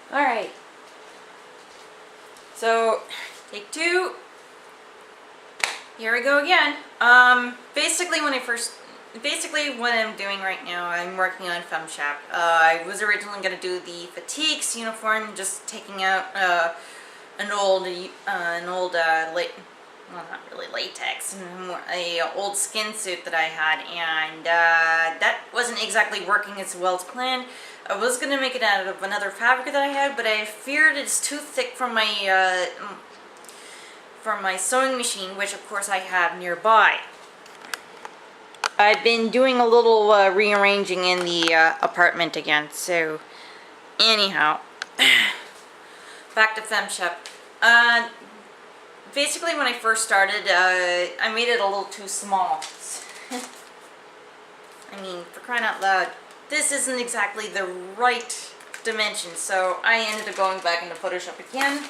Alright, so take two. Here we go again. Basically what I'm doing right now, I'm working on FemShep. I was originally going to do the fatigues uniform, just taking out an old well, not really latex, a old skin suit that I had, and that wasn't exactly working as well as planned. I was going to make it out of another fabric that I had, but I feared it's too thick for my sewing machine, which of course I have nearby. I've been doing a little rearranging in the apartment again, so anyhow, back to FemShep. Basically when I first started, I made it a little too small. I mean, for crying out loud, this isn't exactly the right dimension, so I ended up going back into Photoshop again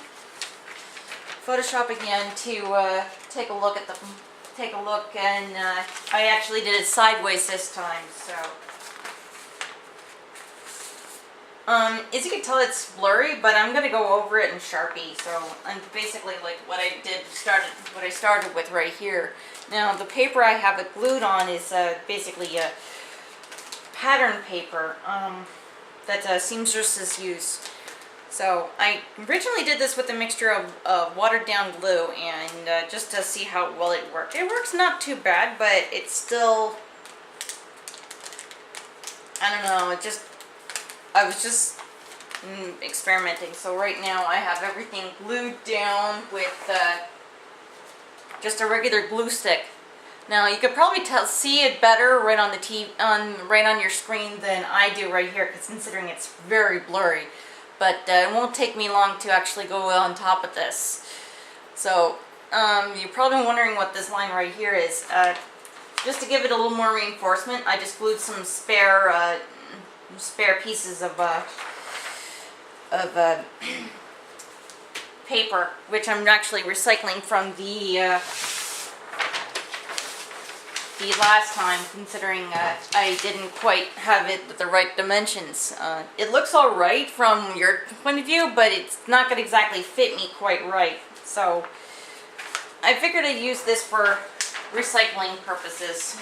to take a look, and I actually did it sideways this time, so as you can tell, it's blurry, but I'm gonna go over it in Sharpie. So I'm basically like what I started with right here. Now the paper I have it glued on is basically a pattern paper that seamstresses use. So I originally did this with a mixture of watered down glue, and just to see how well it worked. It works not too bad, but it's still, I don't know, I was just experimenting. So right now I have everything glued down with just a regular glue stick. Now you could probably see it better right on the right on your screen than I do right here, because considering it's very blurry. But it won't take me long to actually go on top of this. So you're probably wondering what this line right here is. Just to give it a little more reinforcement, I just glued some spare pieces of paper, which I'm actually recycling from the last time, considering I didn't quite have it with the right dimensions. It looks alright from your point of view, but it's not going to exactly fit me quite right. So I figured I'd use this for recycling purposes,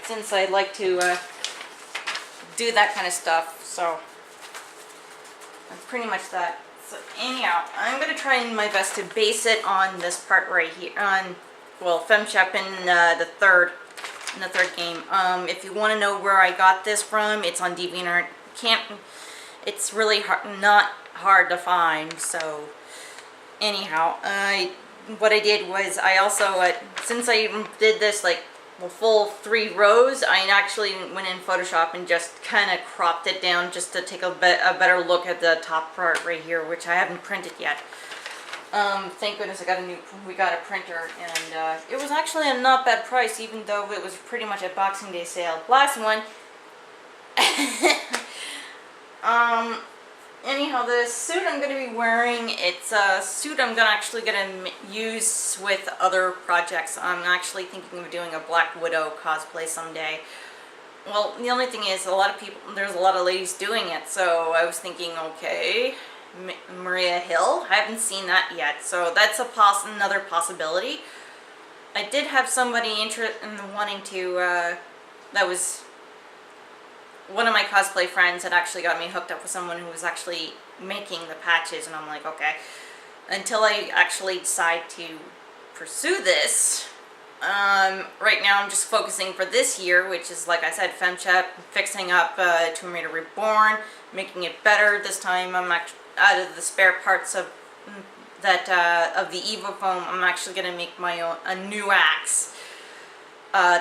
since I like to do that kind of stuff. So that's pretty much that. So anyhow, I'm going to try my best to base it on this part right here, on, well, FemShep in the third game. If you want to know where I got this from, it's on DeviantArt. It's really not hard to find. So anyhow, what I did was I also, since I did this like the full 3 rows, I actually went in Photoshop and just kind of cropped it down just to take a better look at the top part right here, which I haven't printed yet. Thank goodness we got a printer, and it was actually a not bad price, even though it was pretty much a Boxing Day sale. Last one. Anyhow, the suit I'm going to be wearing, it's a suit I'm actually going to use with other projects. I'm actually thinking of doing a Black Widow cosplay someday. Well, the only thing is, there's a lot of ladies doing it, so I was thinking, okay, Maria Hill, I haven't seen that yet, so that's another possibility. I did have somebody interested in wanting to, that was one of my cosplay friends had actually got me hooked up with someone who was actually making the patches, and I'm like, okay, until I actually decide to pursue this, right now I'm just focusing for this year, which is, like I said, FemShep, fixing up Tomb Raider Reborn, making it better. This time I'm actually, out of the spare parts of the Evo foam, I'm actually going to make a new axe.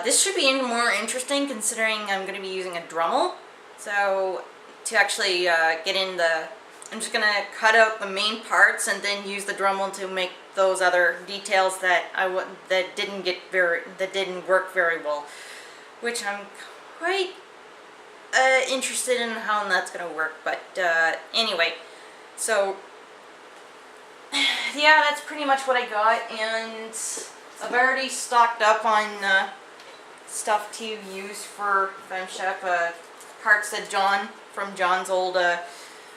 This should be more interesting, considering I'm going to be using a Dremel. So to actually get in I'm just going to cut out the main parts and then use the Dremel to make those other details that didn't work very well, which I'm quite interested in how that's going to work. But anyway, so yeah, that's pretty much what I got, and I've already stocked up on stuff to use for FemShep, parts that from John's old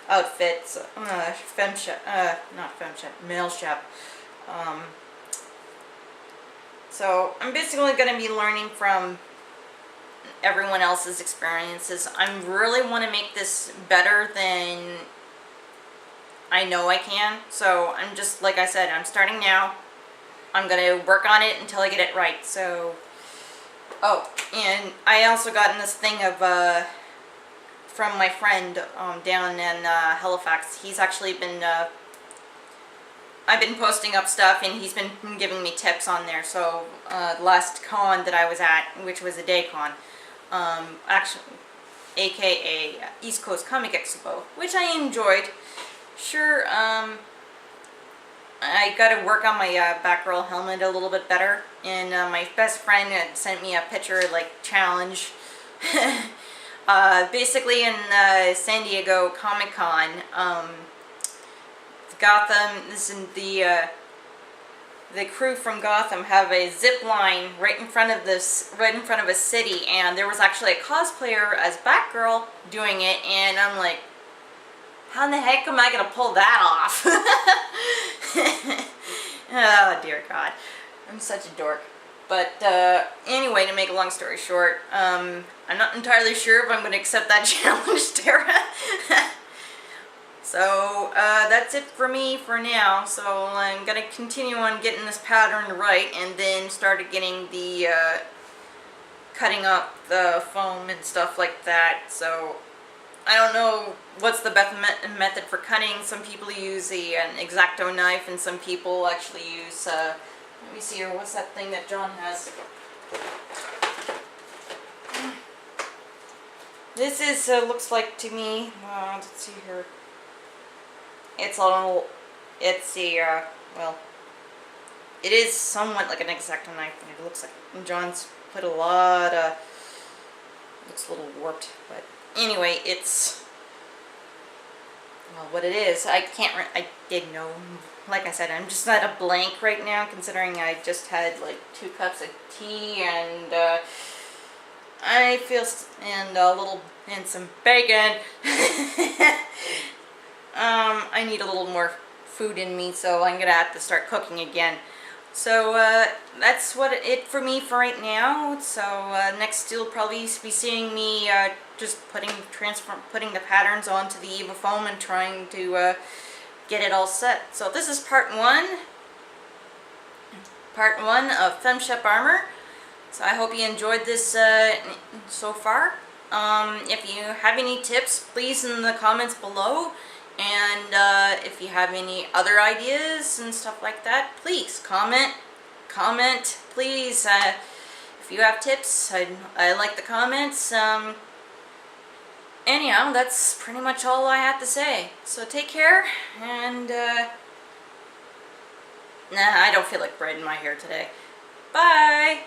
outfits, FemShep, not FemShep, MaleShep. Um, so I'm basically going to be learning from everyone else's experiences. I really want to make this better than I know I can. So I'm just, like I said, I'm starting now. I'm going to work on it until I get it right. So, oh, and I also gotten this thing of, from my friend down in Halifax. He's actually been, I've been posting up stuff and he's been giving me tips on there. So, last con that I was at, which was a day con, actually, aka East Coast Comic Expo, which I enjoyed. Sure, I got to work on my Batgirl helmet a little bit better, and my best friend had sent me a picture, like, challenge. Basically in San Diego Comic Con, Gotham, this is the crew from Gotham have a zip line right in front of a city, and there was actually a cosplayer as Batgirl doing it, and I'm like, how in the heck am I going to pull that off? Oh, dear God. I'm such a dork. But anyway, to make a long story short, I'm not entirely sure if I'm going to accept that challenge, Tara. So that's it for me for now. So I'm going to continue on getting this pattern right, and then started getting the cutting up the foam and stuff like that. So I don't know what's the best method for cutting. Some people use an X-Acto knife, and some people actually use, let me see here, what's that thing that John has? This is, looks like to me, let's see here, it's a little, it's a, well, it is somewhat like an X-Acto knife, and it looks like John's put a lot of, looks a little warped, but anyway, it's, well, what it is, I didn't know. Like I said, I'm just at a blank right now, considering I just had like 2 cups of tea, and I feel, and and some bacon. I need a little more food in me, so I'm gonna have to start cooking again. So that's it for me for right now. So next you'll probably be seeing me just putting the patterns onto the Eva foam and trying to get it all set. So this is part one of FemShep armor. So I hope you enjoyed this so far. If you have any tips, please in the comments below. And if you have any other ideas and stuff like that, please comment, please. If you have tips, I like the comments. Anyhow, that's pretty much all I have to say. So take care, and nah, I don't feel like braiding my hair today. Bye!